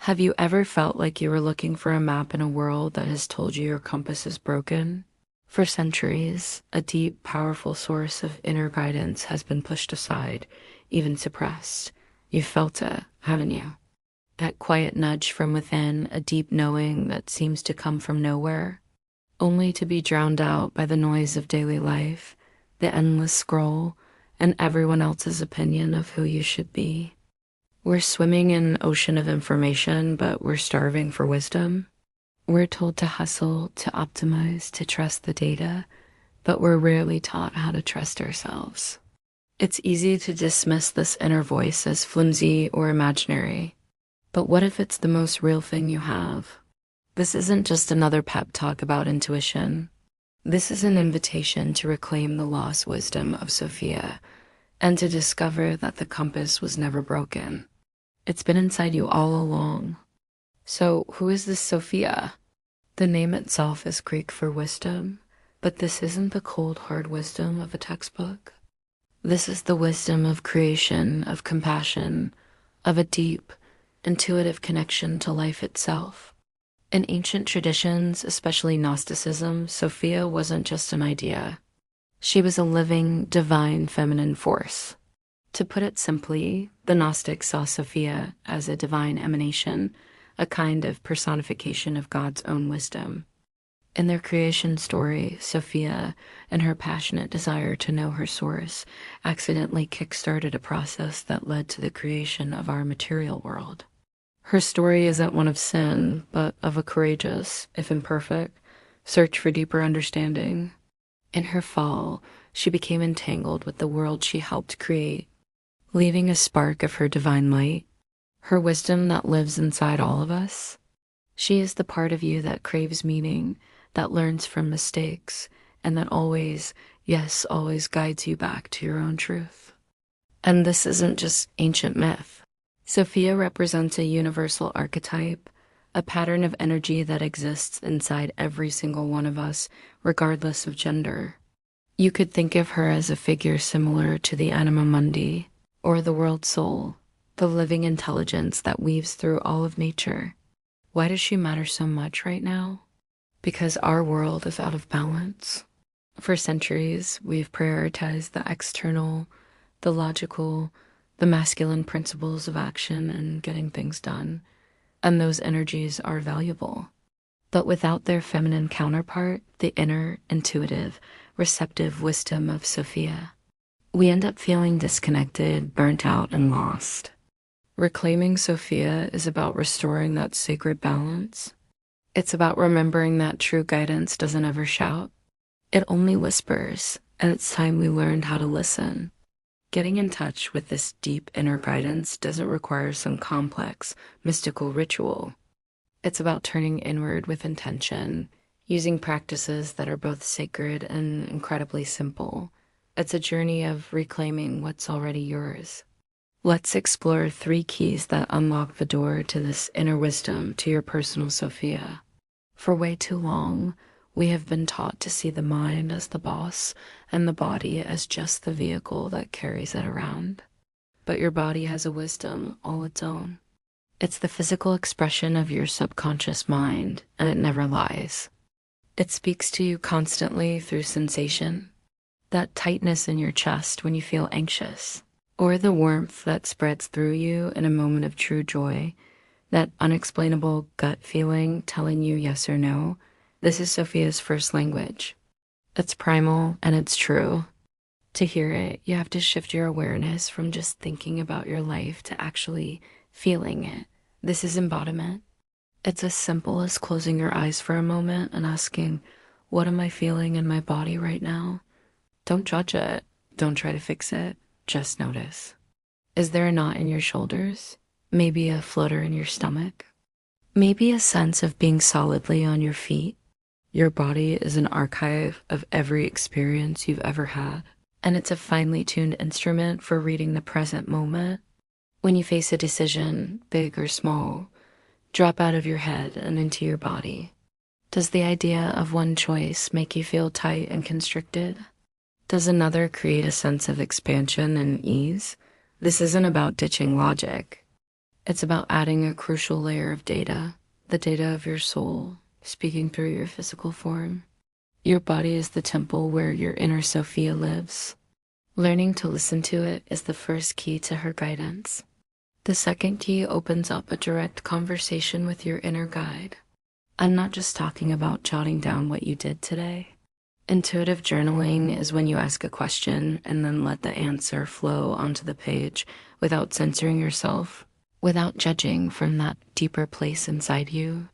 Have you ever felt like you were looking for a map in a world that has told you your compass is broken? For centuries, a deep, powerful source of inner guidance has been pushed aside, even suppressed. You've felt it, haven't you? That quiet nudge from within, a deep knowing that seems to come from nowhere, only to be drowned out by the noise of daily life, the endless scroll, and everyone else's opinion of who you should be. We're swimming in an ocean of information, but we're starving for wisdom. We're told to hustle, to optimize, to trust the data, but we're rarely taught how to trust ourselves. It's easy to dismiss this inner voice as flimsy or imaginary, but what if it's the most real thing you have? This isn't just another pep talk about intuition. This is an invitation to reclaim the lost wisdom of Sophia and to discover that the compass was never broken. It's been inside you all along. So who is this Sophia? The name itself is Greek for wisdom, but this isn't the cold, hard wisdom of a textbook. This is the wisdom of creation, of compassion, of a deep, intuitive connection to life itself. In ancient traditions, especially Gnosticism, Sophia wasn't just an idea. She was a living, divine feminine force. To put it simply, the Gnostics saw Sophia as a divine emanation, a kind of personification of God's own wisdom. In their creation story, Sophia, and her passionate desire to know her source, accidentally kick-started a process that led to the creation of our material world. Her story isn't one of sin, but of a courageous, if imperfect, search for deeper understanding. In her fall, she became entangled with the world she helped create, leaving a spark of her divine light, her wisdom that lives inside all of us. She is the part of you that craves meaning, that learns from mistakes, and that always, yes, always guides you back to your own truth. And this isn't just ancient myth. Sophia represents a universal archetype, a pattern of energy that exists inside every single one of us, regardless of gender. You could think of her as a figure similar to the anima mundi, or the world soul, the living intelligence that weaves through all of nature. Why does she matter so much right now? Because our world is out of balance. For centuries, we've prioritized the external, the logical, the masculine principles of action and getting things done, and those energies are valuable. But without their feminine counterpart, the inner, intuitive, receptive wisdom of Sophia, we end up feeling disconnected, burnt out, and lost. Reclaiming Sophia is about restoring that sacred balance. It's about remembering that true guidance doesn't ever shout. It only whispers, and it's time we learned how to listen. Getting in touch with this deep inner guidance doesn't require some complex, mystical ritual. It's about turning inward with intention, using practices that are both sacred and incredibly simple. It's a journey of reclaiming what's already yours. Let's explore 3 keys that unlock the door to this inner wisdom, to your personal Sophia. For way too long, we have been taught to see the mind as the boss and the body as just the vehicle that carries it around. But your body has a wisdom all its own. It's the physical expression of your subconscious mind, and it never lies. It speaks to you constantly through sensation, that tightness in your chest when you feel anxious, or the warmth that spreads through you in a moment of true joy, that unexplainable gut feeling telling you yes or no. This is Sophia's first language. It's primal and it's true. To hear it, you have to shift your awareness from just thinking about your life to actually feeling it. This is embodiment. It's as simple as closing your eyes for a moment and asking, what am I feeling in my body right now? Don't judge it. Don't try to fix it. Just notice. Is there a knot in your shoulders? Maybe a flutter in your stomach? Maybe a sense of being solidly on your feet? Your body is an archive of every experience you've ever had, and it's a finely tuned instrument for reading the present moment. When you face a decision, big or small, drop out of your head and into your body. Does the idea of one choice make you feel tight and constricted? Does another create a sense of expansion and ease? This isn't about ditching logic. It's about adding a crucial layer of data, the data of your soul, speaking through your physical form. Your body is the temple where your inner Sophia lives. Learning to listen to it is the first key to her guidance. The second key opens up a direct conversation with your inner guide. I'm not just talking about jotting down what you did today. Intuitive journaling is when you ask a question and then let the answer flow onto the page without censoring yourself, without judging from that deeper place inside you.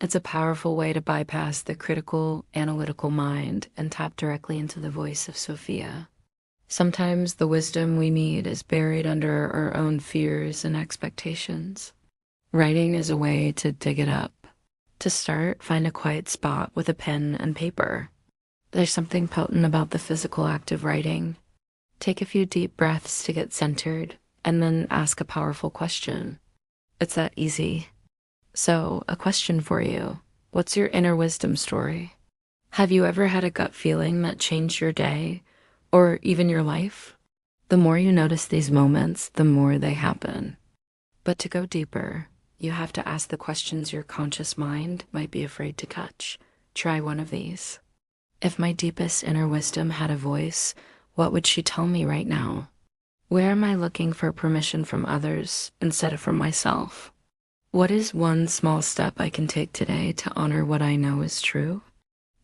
It's a powerful way to bypass the critical, analytical mind and tap directly into the voice of Sophia. Sometimes the wisdom we need is buried under our own fears and expectations. Writing is a way to dig it up. To start, find a quiet spot with a pen and paper. There's something potent about the physical act of writing. Take a few deep breaths to get centered, and then ask a powerful question. It's that easy. So, a question for you. What's your inner wisdom story? Have you ever had a gut feeling that changed your day, or even your life? The more you notice these moments, the more they happen. But to go deeper, you have to ask the questions your conscious mind might be afraid to catch. Try one of these. If my deepest inner wisdom had a voice, what would she tell me right now? Where am I looking for permission from others instead of from myself? What is one small step I can take today to honor what I know is true?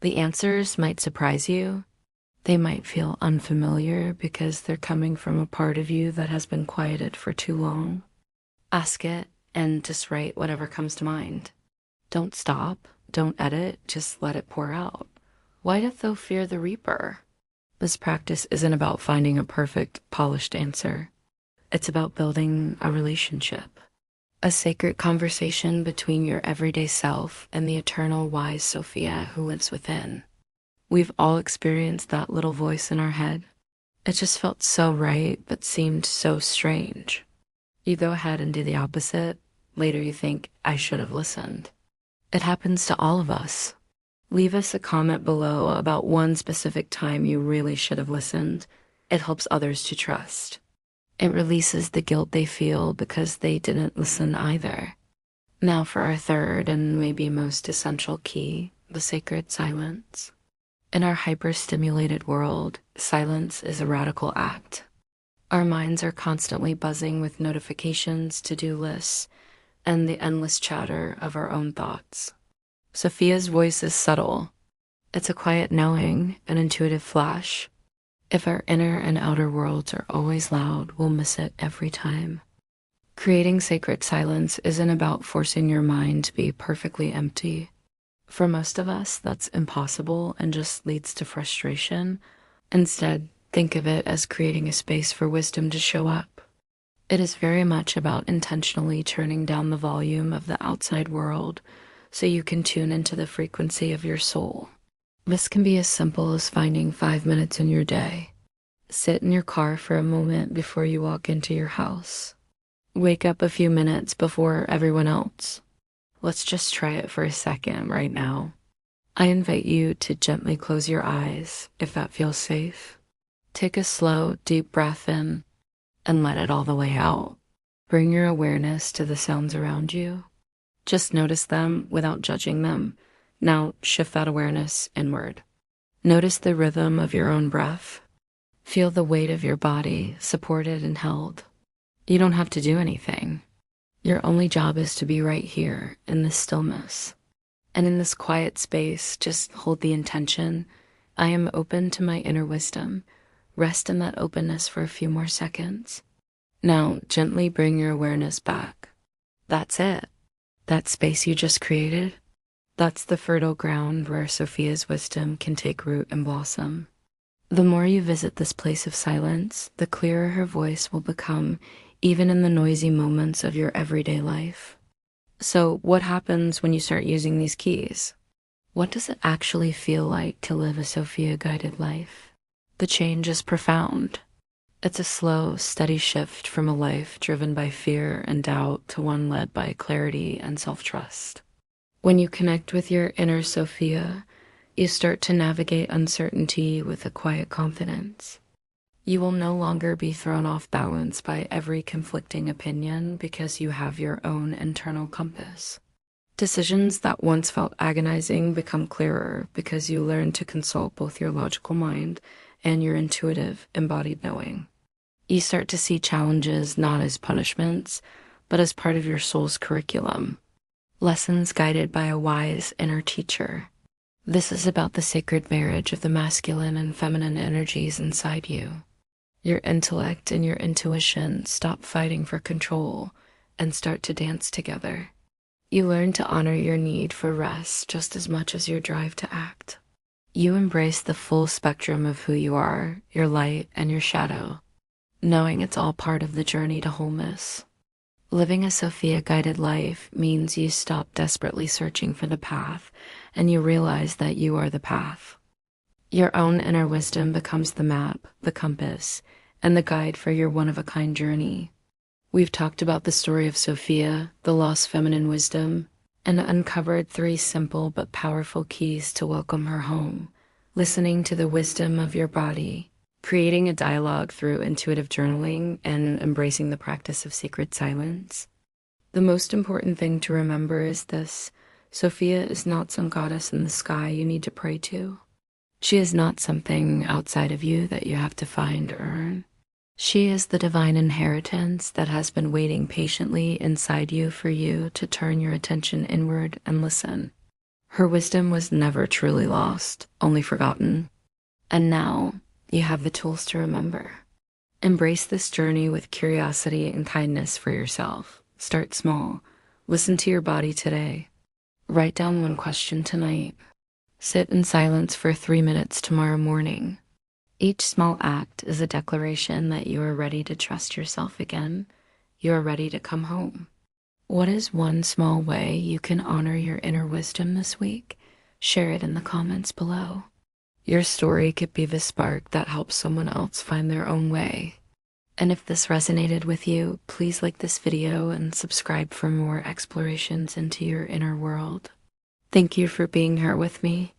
The answers might surprise you. They might feel unfamiliar because they're coming from a part of you that has been quieted for too long. Ask it and just write whatever comes to mind. Don't stop, don't edit, just let it pour out. Why doth thou fear the reaper? This practice isn't about finding a perfect, polished answer. It's about building a relationship. A sacred conversation between your everyday self and the eternal wise Sophia who lives within. We've all experienced that little voice in our head. It just felt so right, but seemed so strange. You go ahead and do the opposite. Later you think, I should have listened. It happens to all of us. Leave us a comment below about one specific time you really should have listened. It helps others to trust. It releases the guilt they feel because they didn't listen either. Now for our third and maybe most essential key, the sacred silence. In our hyper-stimulated world, silence is a radical act. Our minds are constantly buzzing with notifications, to-do lists, and the endless chatter of our own thoughts. Sophia's voice is subtle. It's a quiet knowing, an intuitive flash. If our inner and outer worlds are always loud, we'll miss it every time. Creating sacred silence isn't about forcing your mind to be perfectly empty. For most of us, that's impossible and just leads to frustration. Instead, think of it as creating a space for wisdom to show up. It is very much about intentionally turning down the volume of the outside world so you can tune into the frequency of your soul. This can be as simple as finding 5 minutes in your day. Sit in your car for a moment before you walk into your house. Wake up a few minutes before everyone else. Let's just try it for a second right now. I invite you to gently close your eyes if that feels safe. Take a slow, deep breath in and let it all the way out. Bring your awareness to the sounds around you. Just notice them without judging them. Now shift that awareness inward. Notice the rhythm of your own breath. Feel the weight of your body supported and held. You don't have to do anything. Your only job is to be right here in this stillness. And in this quiet space, just hold the intention. I am open to my inner wisdom. Rest in that openness for a few more seconds. Now gently bring your awareness back. That's it. That space you just created, that's the fertile ground where Sophia's wisdom can take root and blossom. The more you visit this place of silence, the clearer her voice will become, even in the noisy moments of your everyday life. So what happens when you start using these keys? What does it actually feel like to live a Sophia-guided life? The change is profound. It's a slow, steady shift from a life driven by fear and doubt to one led by clarity and self-trust. When you connect with your inner Sophia, you start to navigate uncertainty with a quiet confidence. You will no longer be thrown off balance by every conflicting opinion because you have your own internal compass. Decisions that once felt agonizing become clearer because you learn to consult both your logical mind and your intuitive, embodied knowing. You start to see challenges not as punishments, but as part of your soul's curriculum. Lessons guided by a wise inner teacher. This is about the sacred marriage of the masculine and feminine energies inside you. Your intellect and your intuition stop fighting for control and start to dance together. You learn to honor your need for rest just as much as your drive to act. You embrace the full spectrum of who you are, your light and your shadow, knowing it's all part of the journey to wholeness. Living a Sophia-guided life means you stop desperately searching for the path and you realize that you are the path. Your own inner wisdom becomes the map, the compass, and the guide for your one-of-a-kind journey. We've talked about the story of Sophia, the lost feminine wisdom, and uncovered 3 simple but powerful keys to welcome her home. Listening to the wisdom of your body, creating a dialogue through intuitive journaling, and embracing the practice of sacred silence. The most important thing to remember is this: Sophia is not some goddess in the sky you need to pray to. She is not something outside of you that you have to find or earn. She is the divine inheritance that has been waiting patiently inside you for you to turn your attention inward and listen. Her wisdom was never truly lost, only forgotten. And now you have the tools to remember. Embrace this journey with curiosity and kindness for yourself. Start small. Listen to your body today. Write down 1 question tonight. Sit in silence for 3 minutes tomorrow morning. Each small act is a declaration that you are ready to trust yourself again. You are ready to come home. What is one small way you can honor your inner wisdom this week? Share it in the comments below. Your story could be the spark that helps someone else find their own way. And if this resonated with you, please like this video and subscribe for more explorations into your inner world. Thank you for being here with me.